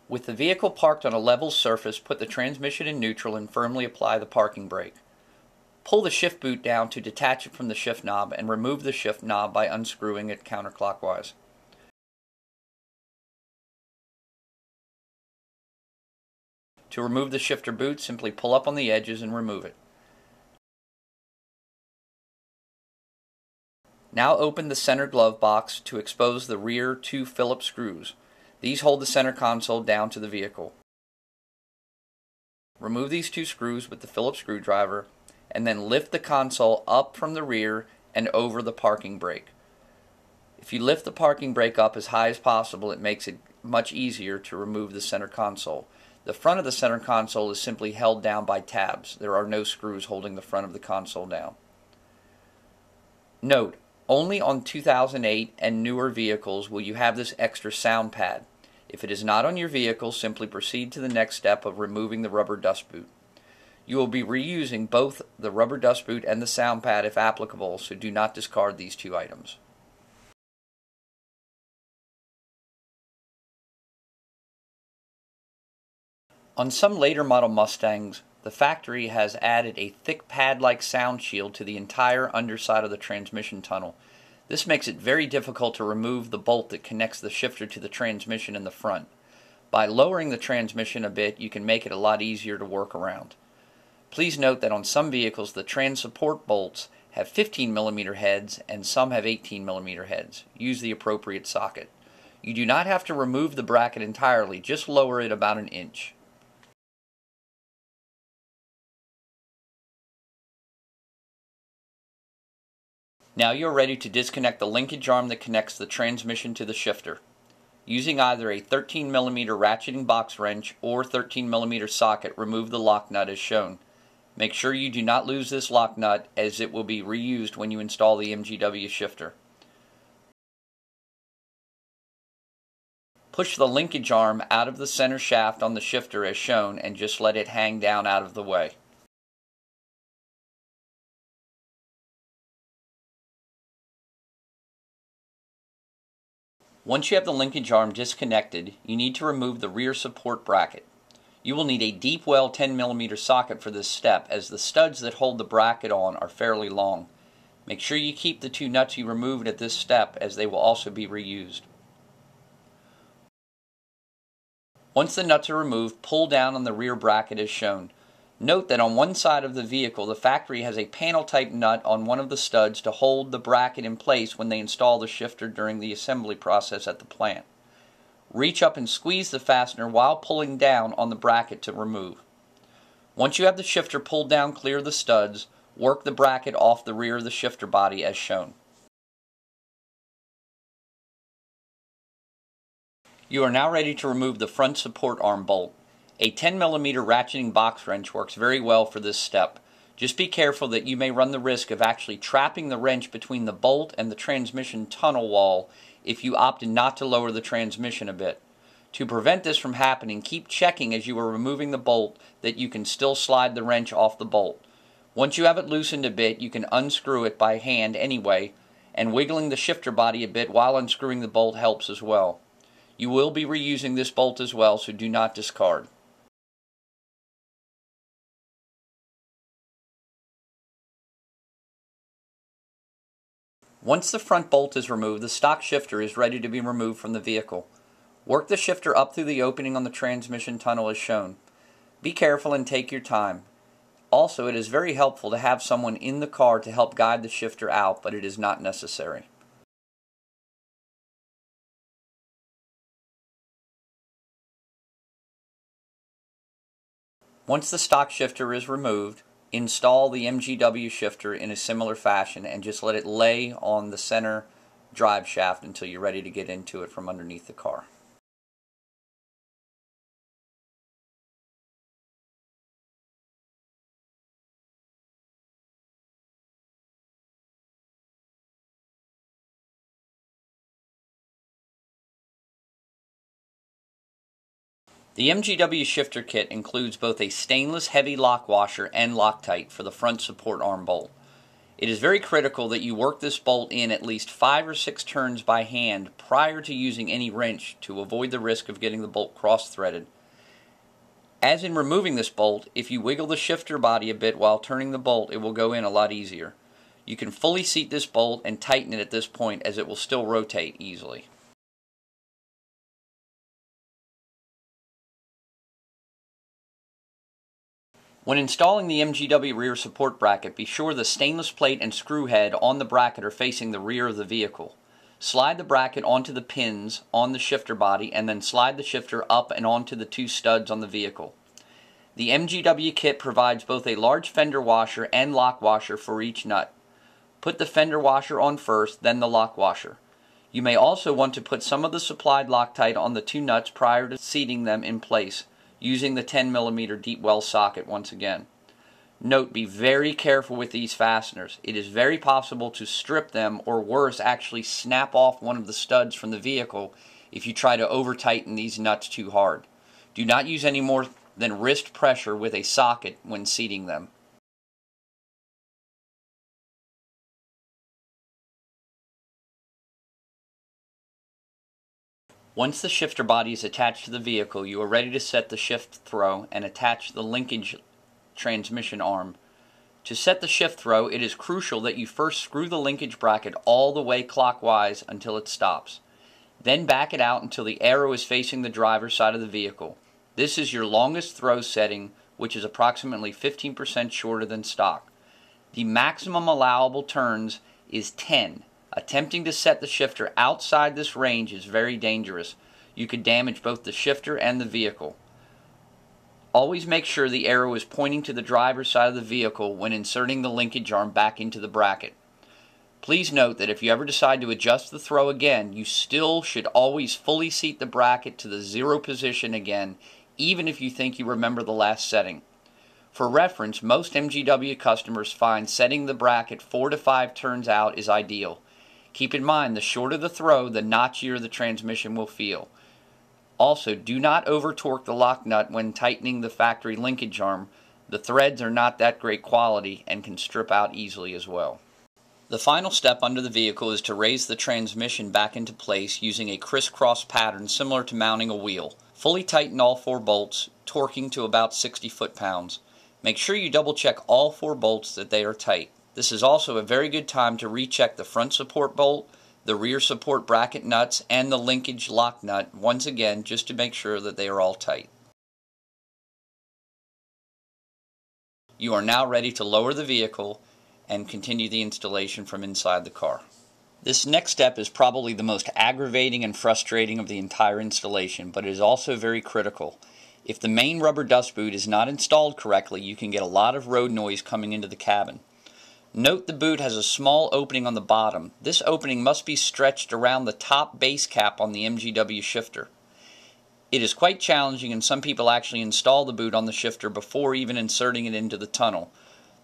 With the vehicle parked on a level surface, put the transmission in neutral and firmly apply the parking brake. Pull the shift boot down to detach it from the shift knob and remove the shift knob by unscrewing it counterclockwise. To remove the shifter boot, simply pull up on the edges and remove it. Now open the center glove box to expose the rear 2 Phillips screws. These hold the center console down to the vehicle. Remove these 2 screws with the Phillips screwdriver and then lift the console up from the rear and over the parking brake. If you lift the parking brake up as high as possible, it makes it much easier to remove the center console. The front of the center console is simply held down by tabs. There are no screws holding the front of the console down. Note, only on 2008 and newer vehicles will you have this extra sound pad. If it is not on your vehicle, simply proceed to the next step of removing the rubber dust boot. You will be reusing both the rubber dust boot and the sound pad if applicable, so do not discard these 2 items. On some later model Mustangs, the factory has added a thick pad-like sound shield to the entire underside of the transmission tunnel. This makes it very difficult to remove the bolt that connects the shifter to the transmission in the front. By lowering the transmission a bit, you can make it a lot easier to work around. Please note that on some vehicles the trans support bolts have 15mm heads and some have 18mm heads. Use the appropriate socket. You do not have to remove the bracket entirely, just lower it about 1 inch. Now you are ready to disconnect the linkage arm that connects the transmission to the shifter. Using either a 13mm ratcheting box wrench or 13mm socket, remove the lock nut as shown. Make sure you do not lose this lock nut, as it will be reused when you install the MGW shifter. Push the linkage arm out of the center shaft on the shifter as shown and just let it hang down out of the way. Once you have the linkage arm disconnected, you need to remove the rear support bracket. You will need a deep well 10mm socket for this step, as the studs that hold the bracket on are fairly long. Make sure you keep the 2 nuts you removed at this step, as they will also be reused. Once the nuts are removed, pull down on the rear bracket as shown. Note that on one side of the vehicle, the factory has a panel type nut on one of the studs to hold the bracket in place when they install the shifter during the assembly process at the plant. Reach up and squeeze the fastener while pulling down on the bracket to remove. Once you have the shifter pulled down clear of the studs, work the bracket off the rear of the shifter body as shown. You are now ready to remove the front support arm bolt. A 10mm ratcheting box wrench works very well for this step. Just be careful that you may run the risk of actually trapping the wrench between the bolt and the transmission tunnel wall if you opted not to lower the transmission a bit. To prevent this from happening, keep checking as you are removing the bolt that you can still slide the wrench off the bolt. Once you have it loosened a bit, you can unscrew it by hand anyway, and wiggling the shifter body a bit while unscrewing the bolt helps as well. You will be reusing this bolt as well, so do not discard. Once the front bolt is removed, the stock shifter is ready to be removed from the vehicle. Work the shifter up through the opening on the transmission tunnel as shown. Be careful and take your time. Also, it is very helpful to have someone in the car to help guide the shifter out, but it is not necessary. Once the stock shifter is removed, install the MGW shifter in a similar fashion and just let it lay on the center drive shaft until you're ready to get into it from underneath the car. The MGW shifter kit includes both a stainless heavy lock washer and Loctite for the front support arm bolt. It is very critical that you work this bolt in at least 5 or 6 turns by hand prior to using any wrench to avoid the risk of getting the bolt cross-threaded. As in removing this bolt, if you wiggle the shifter body a bit while turning the bolt, it will go in a lot easier. You can fully seat this bolt and tighten it at this point, as it will still rotate easily. When installing the MGW rear support bracket, be sure the stainless plate and screw head on the bracket are facing the rear of the vehicle. Slide the bracket onto the pins on the shifter body and then slide the shifter up and onto the 2 studs on the vehicle. The MGW kit provides both a large fender washer and lock washer for each nut. Put the fender washer on first, then the lock washer. You may also want to put some of the supplied Loctite on the 2 nuts prior to seating them in place, using the 10mm deep well socket once again. Note, be very careful with these fasteners. It is very possible to strip them, or worse, actually snap off one of the studs from the vehicle if you try to over-tighten these nuts too hard. Do not use any more than wrist pressure with a socket when seating them. Once the shifter body is attached to the vehicle, you are ready to set the shift throw and attach the linkage transmission arm. To set the shift throw, it is crucial that you first screw the linkage bracket all the way clockwise until it stops. Then back it out until the arrow is facing the driver's side of the vehicle. This is your longest throw setting, which is approximately 15% shorter than stock. The maximum allowable turns is 10. Attempting to set the shifter outside this range is very dangerous. You could damage both the shifter and the vehicle. Always make sure the arrow is pointing to the driver's side of the vehicle when inserting the linkage arm back into the bracket. Please note that if you ever decide to adjust the throw again, you still should always fully seat the bracket to the 0 position again, even if you think you remember the last setting. For reference, most MGW customers find setting the bracket 4 to 5 turns out is ideal. Keep in mind, the shorter the throw, the notchier the transmission will feel. Also, do not over-torque the lock nut when tightening the factory linkage arm. The threads are not that great quality and can strip out easily as well. The final step under the vehicle is to raise the transmission back into place using a crisscross pattern similar to mounting a wheel. Fully tighten all 4 bolts, torquing to about 60 foot-pounds. Make sure you double check all 4 bolts that they are tight. This is also a very good time to recheck the front support bolt, the rear support bracket nuts, and the linkage lock nut once again, just to make sure that they are all tight. You are now ready to lower the vehicle and continue the installation from inside the car. This next step is probably the most aggravating and frustrating of the entire installation, but it is also very critical. If the main rubber dust boot is not installed correctly, you can get a lot of road noise coming into the cabin. Note the boot has a small opening on the bottom. This opening must be stretched around the top base cap on the MGW shifter. It is quite challenging, and some people actually install the boot on the shifter before even inserting it into the tunnel.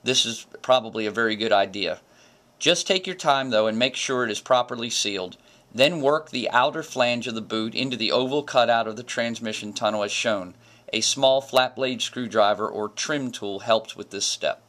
This is probably a very good idea. Just take your time though and make sure it is properly sealed. Then work the outer flange of the boot into the oval cutout of the transmission tunnel as shown. A small flat blade screwdriver or trim tool helps with this step.